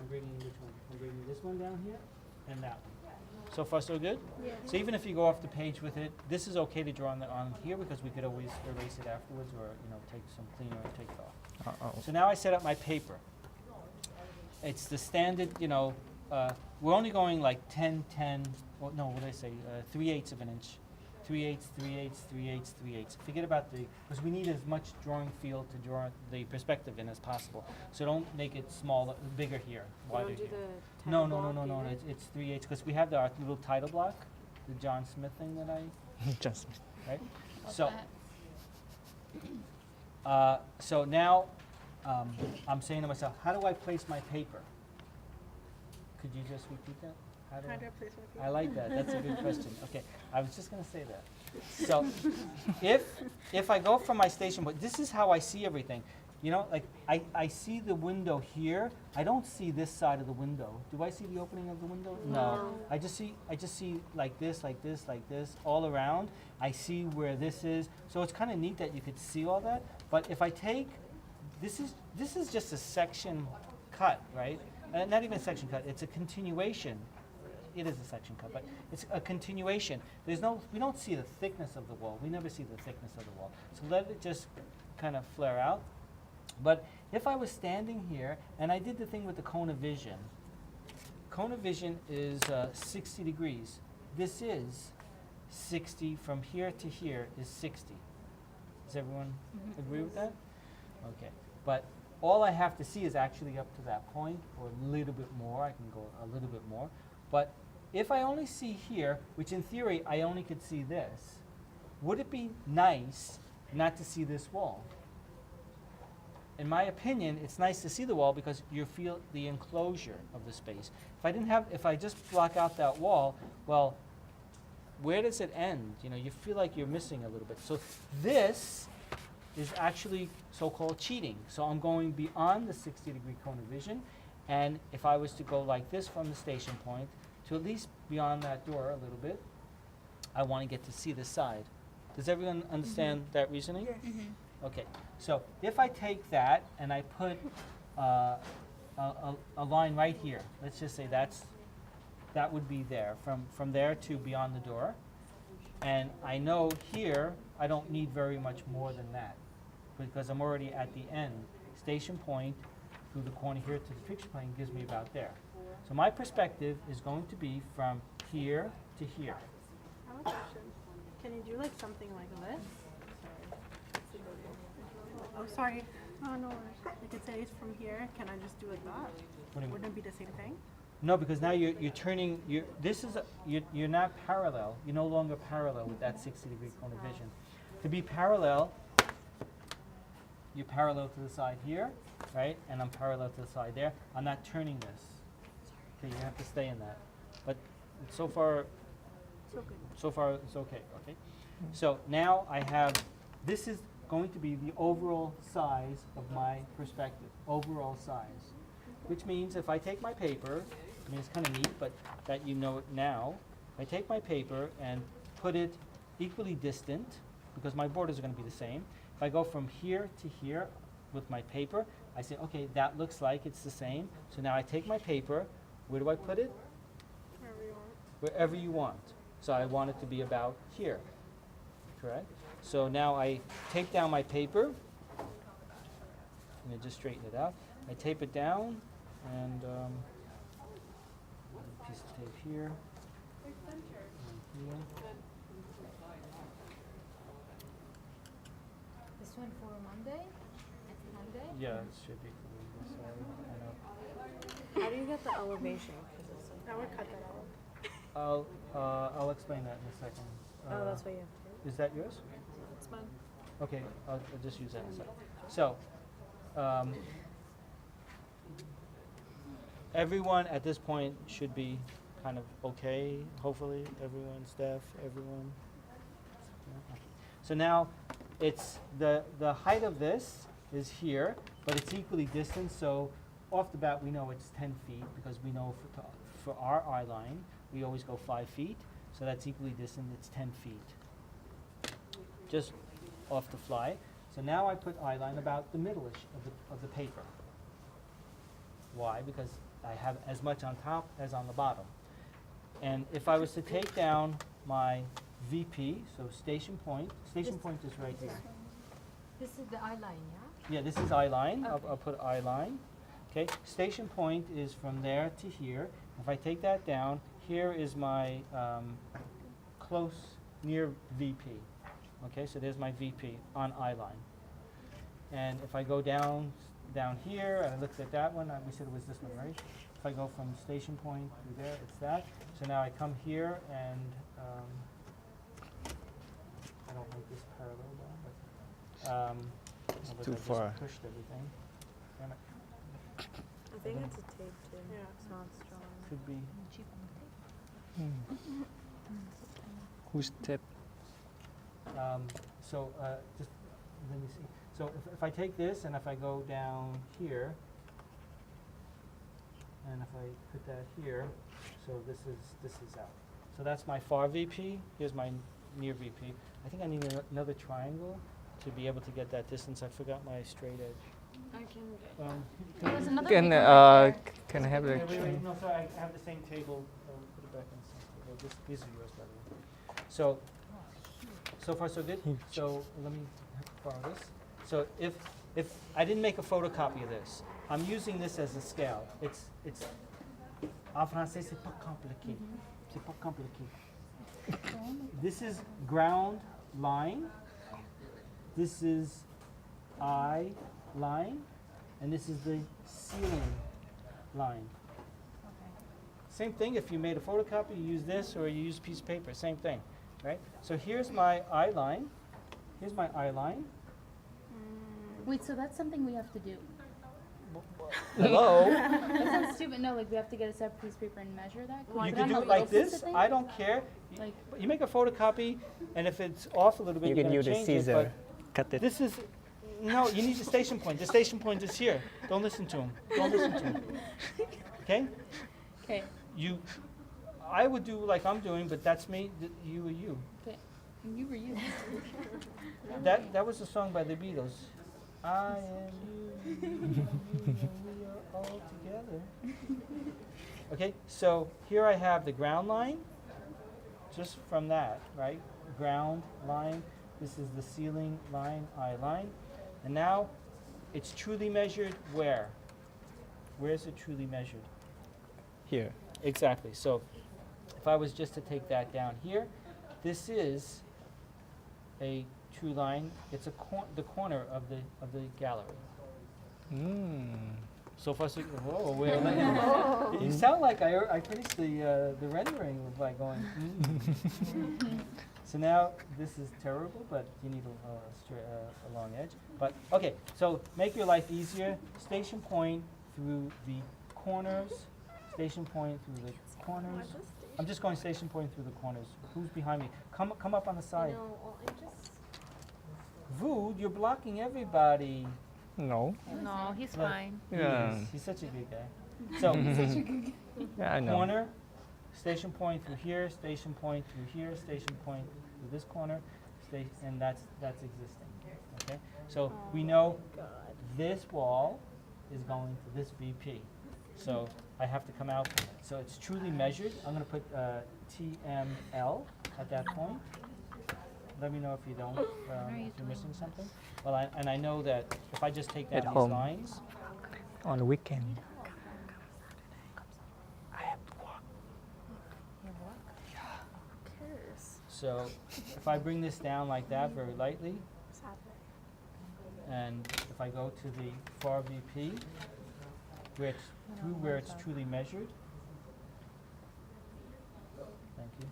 bringing which one? I'm bringing this one down here and that one. So far, so good? Yeah. So even if you go off the page with it, this is okay to draw on here because we could always erase it afterwards or, take some cleaner and take it off. So now I set up my paper. It's the standard, we're only going like 10, 10, well, no, what did I say? 3/8 of an inch. 3/8, 3/8, 3/8, 3/8. Forget about because we need as much drawing field to draw the perspective in as possible. So don't make it smaller, bigger here, wider Don't do here. the No, title no, no, block no, no, either? it's 3/8 because we have our little title block, the John Smith thing that Just right? What's So, that? so now I'm saying to myself, how do I place my paper? Could you just repeat that? How do How I? do I place my I feet? like that. That's a good question. Okay, I was just going to say that. So, if I go from my station point, this is how I see everything. Like I see the window here. I don't see this side of the window. Do I see the opening of the window? No. I just see like this, like this, like this, all around. I see where this is. So it's kind of neat that you could see all that. But if I take, this is just a section cut, right? Not even a section cut. It's a continuation. It is a section cut, but it's a continuation. We don't see the thickness of the wall. We never see the thickness of the wall. So let it just kind of flare out. But if I was standing here and I did the thing with the cone of vision is 60 degrees. This is 60 from here to here is 60. Does everyone agree with that? Okay. But all I have to see is actually up to that point or a little bit more. I can go a little bit more. But if I only see here, which in theory I only could see this, would it be nice not to see this wall? In my opinion, it's nice to see the wall because you feel the enclosure of the space. If I just block out that wall, well, where does it end? You feel like you're missing a little bit. So this is actually so-called cheating. So I'm going beyond the 60-degree cone of vision, and if I was to go like this from the station point to at least beyond that door a little bit, I want to get to see the side. Does everyone understand that reasoning? Mm-hmm. Okay, so if I take that and I put a line right here, let's just say that would be there, from there to beyond the door, and I know here I don't need very much more than that because I'm already at the end. Station point through the corner here to the picture plane gives me about there. So my perspective is going to be from here to here. I have a question. Can you do like something like this? Oh, sorry. Oh, no worries. Like it says from here. Can I just do it that? What do you mean? Wouldn't it be the same thing? No, because now you're turning. You're not parallel. You're no longer parallel with that 60-degree cone of vision. To be parallel, you're parallel to the side here, right? And I'm parallel to the side there. I'm not turning this. Okay, you have to stay in that. But so far it's okay. Okay. So now I have. This is going to be the overall size of my perspective. Overall size. Which means if I take my paper, it's kind of neat, but that you know it now. I take my paper and put it equally distant, because my borders are going to be the same. If I go from here to here with my paper, I say, okay, that looks like it's the same. So now I take my paper, where do I put it? Wherever you want. Wherever you want. So I want it to be about here, correct? So now I take down my paper, and I just straighten it out. I tape it down, and a piece of tape here, and here. This one for Monday? Next Monday? Yeah, it should be for the sorry, I know. How do you get the elevation? 'Cause it's like, I would cut that out. I'll explain that in a second. oh, that's what you have to do. Is that yours? It's fine. Okay, I'll just use that in a second. So, everyone at this point should be kind of okay, hopefully, everyone, staff, everyone. Yeah, okay. So now, it's the height of this is here, but it's equally distant, so off the bat we know it's 10 feet, because we know for our eye line, we always go 5 feet, so that's equally distant, it's 10 feet. Just off the fly. So now I put eye line about the middle-ish of the paper. Why? Because I have as much on top as on the bottom. And if I was to take down my VP, so station point is right here. This is the eye line, yeah? Yeah, this is eye line. Okay. I'll put eye line. Okay, station point is from there to here. If I take that down, here is my near VP. Okay, so there's my VP on eye line. And if I go down here, and I looked at that one, we said it was this one, right? If I go from station point to there, it's that. So now I come here and I don't like this parallel one, but but too I just far. pushed everything. Damn it. I think it's a tape too. Yeah. It's not strong. Could be. Whose tip? So just let me see. So if I take this and if I go down here, and if I put that here, so this is out. So that's my far VP. Here's my near VP. I think I need another triangle to be able to get that distance. I forgot my straight edge. I can. There was another Can big one right there. can I have the? Wait, no, sorry, I have the same table. Put it back in the same table. These are yours, by the way. So far so good. So let me borrow this. So if I didn't make a photocopy of this, I'm using this as a scale. It's en français c'est pas compliqué. C'est pas compliqué. This is ground line. This is eye line, and this is the ceiling line. Same thing, if you made a photocopy, you use this or you use a piece of paper, same thing, right? So here's my eye line. Here's my eye line. Wait, so that's something we have to do. Hello? That sounds stupid. No, like we have to get a separate piece of paper and measure that. You put can on do the it like little pizza this, thing? I don't care. Like, You make a photocopy, and if it's off a little bit, You you're can gonna use the change it, scissor. Cut but it. this is, no, you need the station point. The station point is here. Don't listen to him. Don't listen to him. Okay? okay, I would do like I'm doing, but that's me, you are you. okay. And you were you. That was a song by the Beatles. I am you, you, we are all together. Okay, so here I have the ground line, just from that, right? Ground line, this is the ceiling line, eye line. And now, it's truly measured where? Where is it truly measured? Here. Exactly, so if I was just to take that down here, this is a true line. It's the corner of the gallery. So far, so whoa, wait a minute. You sound like I finished the rendering by going. So now this is terrible, but you need a long edge. But okay, so make your life easier. Station point through the corners. Station point through the corners. I'm just going station point through the corners. Who's behind me? Come up on the side. No, well, I just. Vood, you're blocking everybody. No. No, he's Well, fine. He Yeah. is. He's such a good guy. So, Yeah, I know. corner, station point through here, station point through here, station point through this corner, and that's existing. Okay? So we know this wall is going to this VP. So I have to come out. So it's truly measured. I'm going to put TML at that point. Let me know if you don't, if you're missing something. Well, I know that if I just take down At these home. lines, On the weekend. I have to walk. so if I bring this down like that very lightly, and if I go to the far VP, where it's truly measured. Thank you.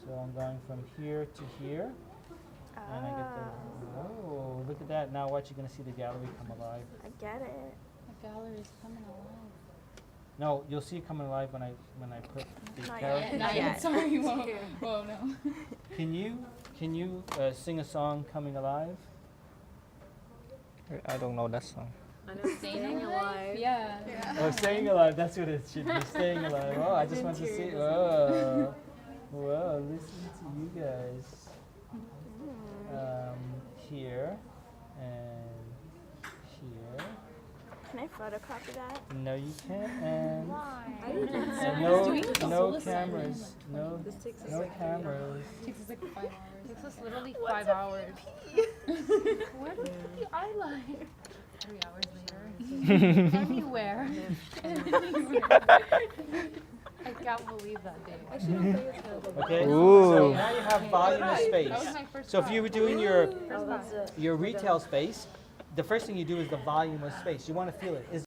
So I'm going from here to here, and I get the. Oh, look at that! Now watch, you're going to see the gallery come alive. I get it. The gallery is coming alive. No, you'll see it coming alive when I put the Not character. yet. Not yet. Sorry, whoa, whoa, no. Can you sing a song coming alive? I don't know that song. I know. Staying alive. Yeah. Oh, staying alive. That's what it should be. Staying alive. Oh, I just want to see. Oh, whoa! Listen to you guys. Here and here. Can I photocopy that? No, you can't. And Why? no, doing this no all the time. cameras. No, no cameras. Takes us like 5 hours. Takes us literally 5 hours. Where did the eyeliner? 3 hours later. Anywhere. I can't believe that day. Okay. Ooh. So now you have volume of space. That was my first So if you were doing your First class. retail space, the first thing you do is the volume of space. You want to feel it. Is